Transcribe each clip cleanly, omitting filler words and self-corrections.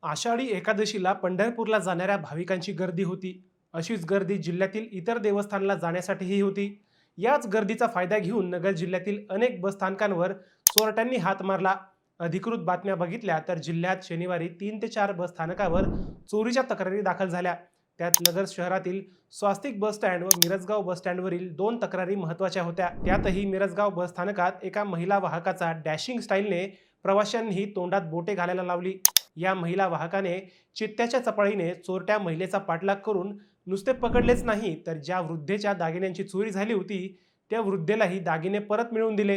आषाढी एकादशीला पंढरपूरला जाणाऱ्या भाविकांची गर्दी होती. अशीच गर्दी जिल्ह्यातील इतर देवस्थानाला जाण्यासाठीही होती. याच गर्दीचा फायदा घेऊन नगर जिल्ह्यातील अनेक बसस्थानकांवर चोरट्यांनी हात मारला. अधिकृत बातम्या बघितल्या तर जिल्ह्यात शनिवारी 3 ते 4 बसस्थानकावर चोरीच्या तक्रारी दाखल झाल्या. त्यात नगर शहरातील स्वास्तिक बस स्टँड व मिरजगाव बस स्टँडवरील 2 तक्रारी महत्त्वाच्या होत्या. त्यातही मिरजगाव बसस्थानकात एका महिला वाहकाचा डॅशिंग स्टाईलने प्रवाशांनी तोंडात बोटे घालायला लावली. या महिला वाहकाने चित्त्याच्या चपळीने चोरट्या महिलेचा पाठलाग करून नुसते पकडलेच नाही तर ज्या वृद्धेच्या दागिन्यांची चोरी झाली होती त्या वृद्धेलाही दागिने परत मिळवून दिले.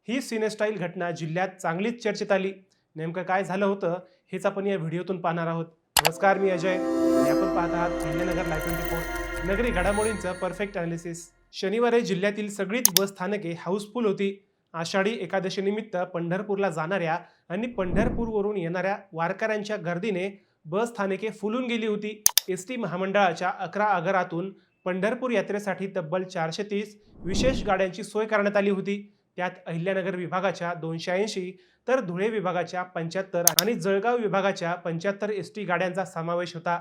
ही सिनेस्टाईल घटना जिल्ह्यात चांगलीच चर्चेत आली. नेमकं काय झालं होतं हेच आपण या व्हिडिओतून पाहणार आहोत. नमस्कार, मी अजय आणि आपण पाहत आहात अहिल्यानगर लाईव्ह 24 नगरी घडामोडींचं परफेक्ट अनालिसिस. शनिवारी जिल्ह्यातील सगळीच बस स्थानके हाऊसफुल होती. आषाढी एकादशीनिमित्त पंढरपूरला जाणाऱ्या आणि पंढरपूरवरून येणाऱ्या वारकऱ्यांच्या गर्दीने बस स्थानके फुलून गेली होती. एस टी महामंडळाच्या 11 आगारातून पंढरपूर यात्रेसाठी तब्बल 430 विशेष गाड्यांची सोय करण्यात आली होती. त्यात अहिल्यानगर विभागाच्या 280 तर धुळे विभागाच्या 75 आणि जळगाव विभागाच्या 75 एस टी गाड्यांचा समावेश होता.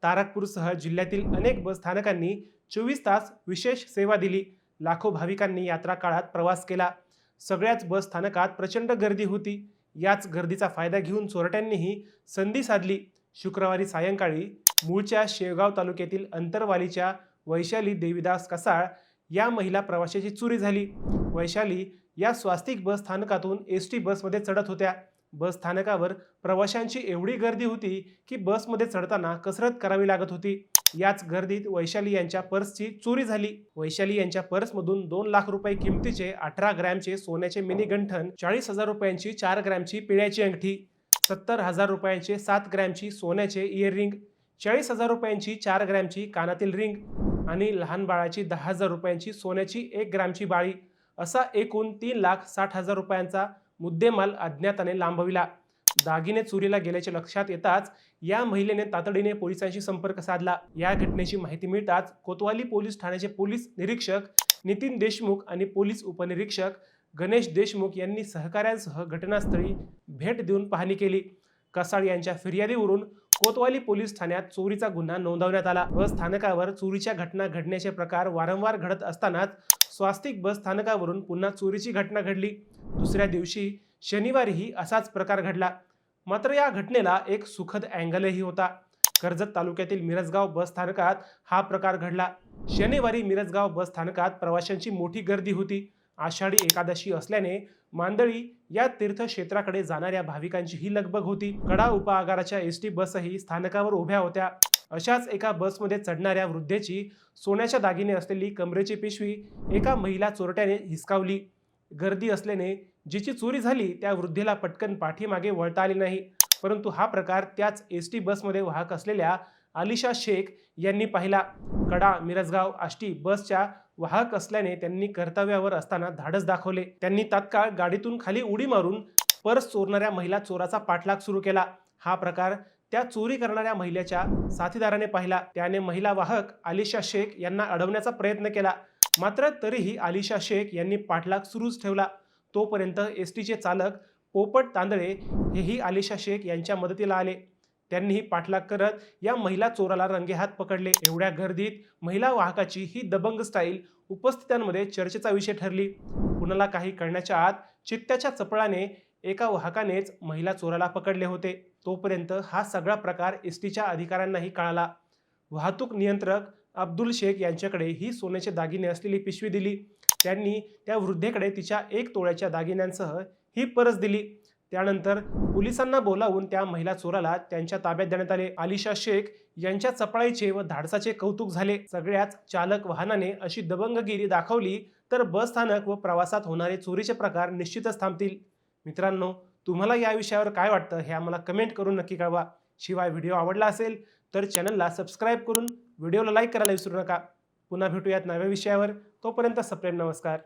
तारकपूरसह जिल्ह्यातील अनेक बस स्थानकांनी 24 तास विशेष सेवा दिली. लाखो भाविकांनी यात्रा काळात प्रवास केला. सगळ्याच बस स्थानकात प्रचंड गर्दी होती. याच गर्दीचा फायदा घेऊन चोरट्यांनीही संधी साधली. शुक्रवारी सायंकाळी मूळच्या शेवगाव तालुक्यातील अंतरवालीच्या वैशाली देवीदास कसाळ या महिला प्रवाशाची चोरी झाली. वैशाली या स्वास्तिक बस स्थानकातून एस टी बसमध्ये चढत होत्या. बस स्थानकावर प्रवाशांची एवढी गर्दी होती की बसमध्ये चढताना कसरत करावी लागत होती. याच गर्दीत वैशाली यांच्या पर्सची चोरी झाली. वैशाली यांच्या पर्समधून 2 लाख रुपये किमतीचे 18 ग्रॅमचे सोन्याचे मिनी गंठन, 40,000 रुपयांची 4 ग्रॅमची पिळ्याची अंगठी, 70,000 रुपयांचे 7 ग्रॅमची सोन्याचे इयररिंग, 40,000 रुपयांची 4 ग्रॅमची कानातील रिंग आणि लहान बाळाची 10,000 रुपयांची सोन्याची 1 ग्रॅमची बाळी असा एकूण 3,60,000 रुपयांचा मुद्देमाल अज्ञाताने लांबविला. दागिने चोरीला गेल्याचे लक्षात येताच या महिलेने तातडीने पोलिसांशी संपर्क साधला. या घटनेची माहिती मिळताच कोतवाली पोलीस ठाण्याचे पोलीस निरीक्षक नितीन देशमुख आणि पोलीस उपनिरीक्षक गणेश देशमुख यांनी सहकाऱ्यांसह घटनास्थळी भेट देऊन पाहणी केली. कसाळ यांच्या फिर्यादीवरून कोतवाली पोलीस ठाण्यात चोरीचा गुन्हा नोंदवण्यात आला. बस स्थानकावर चोरीच्या घटना घडण्याचे प्रकार वारंवार घडत असतानाच स्वास्तिक बस स्थानकावरून पुन्हा चोरीची घटना घडली. दुसऱ्या दिवशी शनिवारीही असाच प्रकार घडला. मात्र या घटनेला एक सुखद अँगलही होता. कर्जत तालुक्यातील मिरजगाव बस स्थानकात हा प्रकार घडला. शनिवारी मिरजगाव बस स्थानकात प्रवाशांची मोठी गर्दी होती. आषाढी एकादशी असल्याने मांदळी या तीर्थक्षेत्राकडे जाणाऱ्या भाविकांची ही लगबग होती. कडा उपआगाराच्या एस टी बसही स्थानकावर उभ्या होत्या. अशाच एका बसमध्ये चढणाऱ्या वृद्धेची सोन्याच्या दागिने असलेली कमरेची पिशवी एका महिला चोरट्याने हिसकावली. गर्दी असल्याने जिची चोरी झाली त्या वृद्धेला पटकन पाठीमागे वळता आले नाही. परंतु हा प्रकार त्याच एस टी बसमध्ये वाहक असलेल्या आलिशा शेख यांनी पाहिला. कडा मिरजगाव आष्टी बसच्या वाहक असल्याने त्यांनी कर्तव्यावर असताना धाडस दाखवले. त्यांनी तात्काळ गाडीतून खाली उडी मारून पर्स चोरणाऱ्या महिला चोराचा पाठलाग सुरू केला. हा प्रकार त्या चोरी करणाऱ्या महिलेच्या साथीदाराने पाहिला. त्याने महिला वाहक आलिशा शेख यांना अडवण्याचा प्रयत्न केला. मात्र तरीही आलिशा शेख यांनी पाठलाग सुरूच ठेवला. तोपर्यंत एस टीचे चालक पोपट तांदळे हेही आलिशा शेख यांच्या मदतीला आले. त्यांनीही पाठलाग करत या महिला चोराला रंगेहात पकडले. एवढ्या गर्दीत महिला वाहकाची ही दबंग स्टाईल उपस्थितांमध्ये चर्चेचा विषय ठरली. कुणाला काही कळण्याच्या आत चित्त्याच्या चपळाने एका वाहकानेच महिला चोराला पकडले होते. तोपर्यंत हा सगळा प्रकार एस टीच्या अधिकाऱ्यांनाही कळाला. वाहतूक नियंत्रक अब्दुल शेख यांच्याकडे ही सोन्याचे दागिने असलेली पिशवी दिली. त्यांनी त्या वृद्धेकडे तिच्या 1 तोळ्याच्या दागिन्यांसह ही परस दिली. त्यानंतर पोलिसांना बोलावून त्या महिला चोराला त्यांच्या ताब्यात देण्यात आले. आलिशा शेख यांच्या चपळाईचे व धाडसाचे कौतुक झाले. सगळ्याच चालक वाहनाने अशी दबंगगिरी दाखवली तर बस स्थानक व प्रवासात होणारे चोरीचे प्रकार निश्चितच थांबतील. मित्रांनो, तुम्हाला या विषयावर काय वाटतं हे आम्हाला कमेंट करून नक्की कळवा. शिवाय व्हिडिओ आवडला असेल तर चॅनलला सबस्क्राईब करून व्हिडिओला लाईक करायला विसरू नका. पुन्हा भेटूयात नव्या विषयावर. तोपर्यंत सप्रेम नमस्कार.